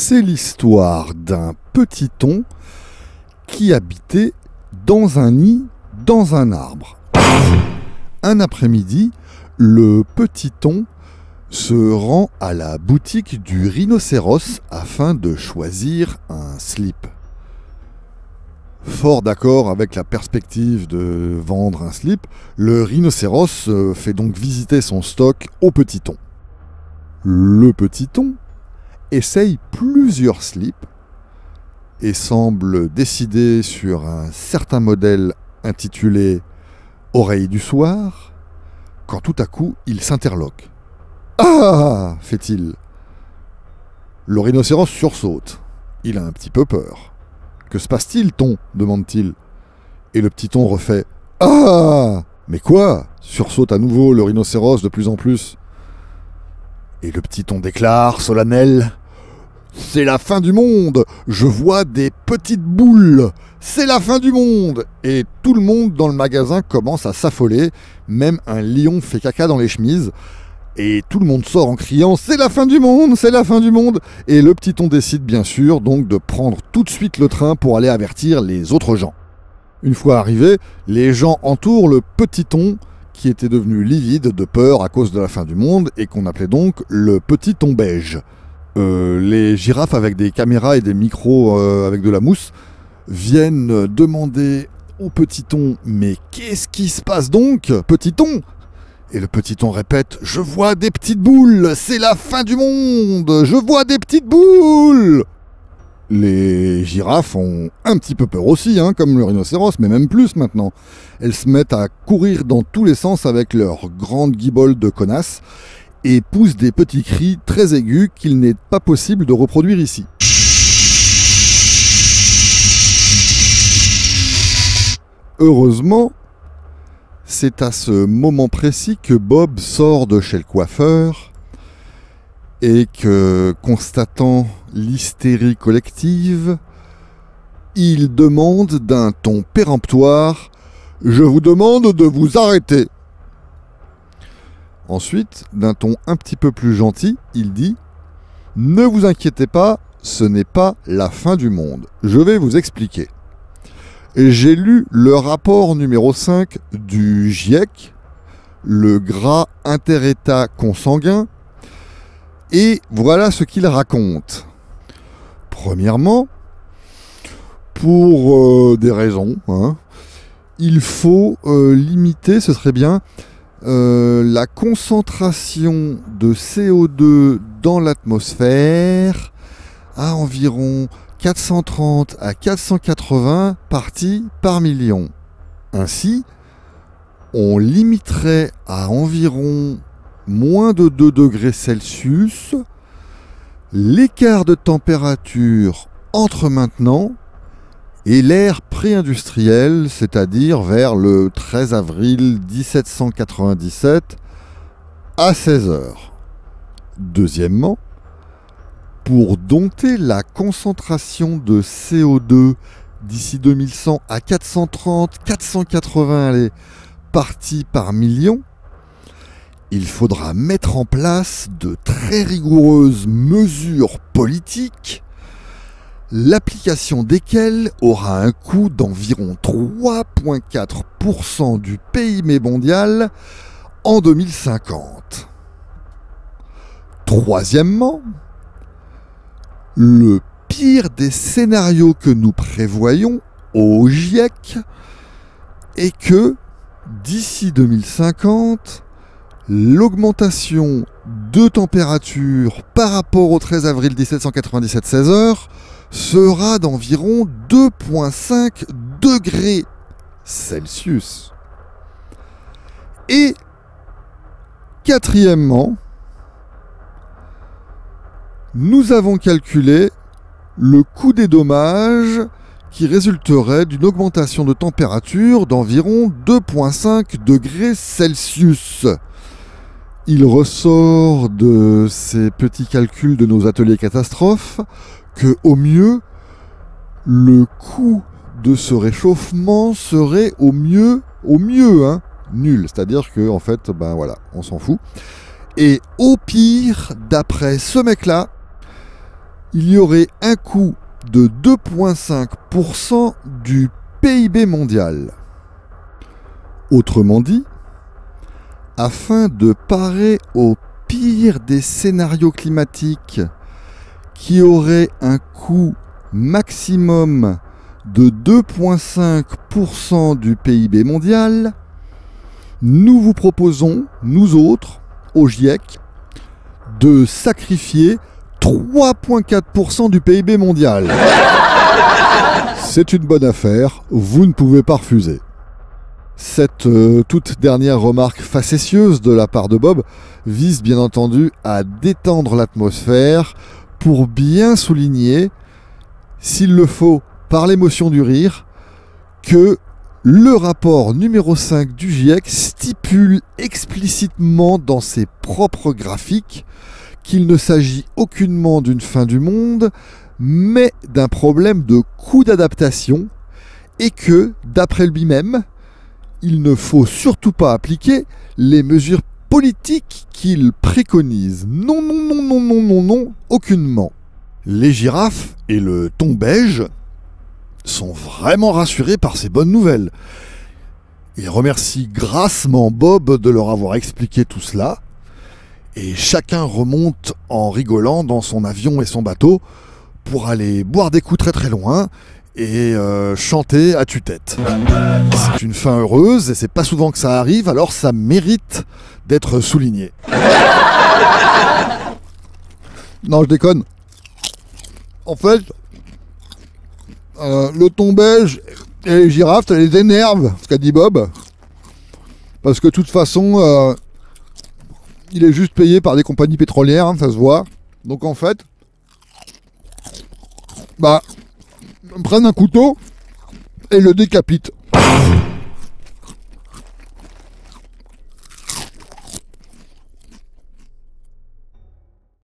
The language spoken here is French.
C'est l'histoire d'un petit thon qui habitait dans un nid dans un arbre. Un après-midi, le petit thon se rend à la boutique du rhinocéros afin de choisir un slip. Fort d'accord avec la perspective de vendre un slip, le rhinocéros fait donc visiter son stock au petit thon. Le petit thon essaye plusieurs slips et semble décider sur un certain modèle intitulé « Oreille du soir » quand tout à coup il s'interloque. « Ah !» fait-il. Le rhinocéros sursaute. Il a un petit peu peur. « Que se passe-t-il, thon ?» demande-t-il. Et le petit thon refait « Ah !» « Mais quoi ?» sursaute à nouveau le rhinocéros de plus en plus. Et le petit thon déclare, solennel, « C'est la fin du monde! Je vois des petites boules! C'est la fin du monde !» Et tout le monde dans le magasin commence à s'affoler, même un lion fait caca dans les chemises, et tout le monde sort en criant « C'est la fin du monde! C'est la fin du monde !» Et le petit thon décide bien sûr donc de prendre tout de suite le train pour aller avertir les autres gens. Une fois arrivé, les gens entourent le petit thon qui était devenu livide de peur à cause de la fin du monde et qu'on appelait donc le petit thon beige. Les girafes avec des caméras et des micros avec de la mousse viennent demander au petit thon « Mais qu'est-ce qui se passe donc, petit thon ?» Et le petit thon répète « Je vois des petites boules, c'est la fin du monde, je vois des petites boules !» Les girafes ont un petit peu peur aussi, comme le rhinocéros, mais même plus maintenant. Elles se mettent à courir dans tous les sens avec leurs grandes guiboles de connasses et poussent des petits cris très aigus qu'il n'est pas possible de reproduire ici. Heureusement, c'est à ce moment précis que Bob sort de chez le coiffeur et que, constatant l'hystérie collective, il demande d'un ton péremptoire « Je vous demande de vous arrêter !» Ensuite, d'un ton un petit peu plus gentil, il dit « Ne vous inquiétez pas, ce n'est pas la fin du monde. Je vais vous expliquer. J'ai lu le rapport numéro 5 du GIEC, le gras interétat consanguin, et voilà ce qu'il raconte. Premièrement, pour des raisons, il faut limiter, ce serait bien, la concentration de CO2 dans l'atmosphère à environ 430 à 480 parties par million. Ainsi, on limiterait à environ moins de 2 degrés Celsius l'écart de température entre maintenant et l'ère pré-industrielle, c'est-à-dire vers le 13 avril 1797 à 16 heures. Deuxièmement, pour dompter la concentration de CO2 d'ici 2100 à 430-480 parties par million, il faudra mettre en place de très rigoureuses mesures politiques, l'application desquelles aura un coût d'environ 3,4% du PIB mondial en 2050. Troisièmement, le pire des scénarios que nous prévoyons au GIEC est que, d'ici 2050, l'augmentation de température par rapport au 13 avril 1797 16 heures sera d'environ 2,5 degrés Celsius. Et quatrièmement, nous avons calculé le coût des dommages qui résulterait d'une augmentation de température d'environ 2,5 degrés Celsius. Il ressort de ces petits calculs de nos ateliers catastrophes que, au mieux, le coût de ce réchauffement serait au mieux, nul. C'est-à-dire que, en fait, voilà, on s'en fout. Et au pire, d'après ce mec-là, il y aurait un coût de 2,5% du PIB mondial. Autrement dit, afin de parer au pire des scénarios climatiques qui auraient un coût maximum de 2,5% du PIB mondial, nous vous proposons, nous autres, au GIEC, de sacrifier 3,4% du PIB mondial. C'est une bonne affaire, vous ne pouvez pas refuser. Cette toute dernière remarque facétieuse de la part de Bob vise bien entendu à détendre l'atmosphère pour bien souligner, s'il le faut par l'émotion du rire, que le rapport numéro 5 du GIEC stipule explicitement dans ses propres graphiques qu'il ne s'agit aucunement d'une fin du monde, mais d'un problème de coût d'adaptation, et que, d'après lui-même, il ne faut surtout pas appliquer les mesures politiques qu'il préconise. Non, non, non, non, non, non, non, aucunement. Les girafes et le thon beige sont vraiment rassurés par ces bonnes nouvelles. Ils remercient grassement Bob de leur avoir expliqué tout cela, et chacun remonte en rigolant dans son avion et son bateau pour aller boire des coups très très loin et chanter à tue-tête. C'est une fin heureuse et c'est pas souvent que ça arrive, alors ça mérite d'être souligné. Non, je déconne. En fait, le thon beige et les girafes, ça les énerve, ce qu'a dit Bob. Parce que de toute façon, il est juste payé par des compagnies pétrolières, hein, ça se voit. Donc en fait, prennent un couteau et le décapitent.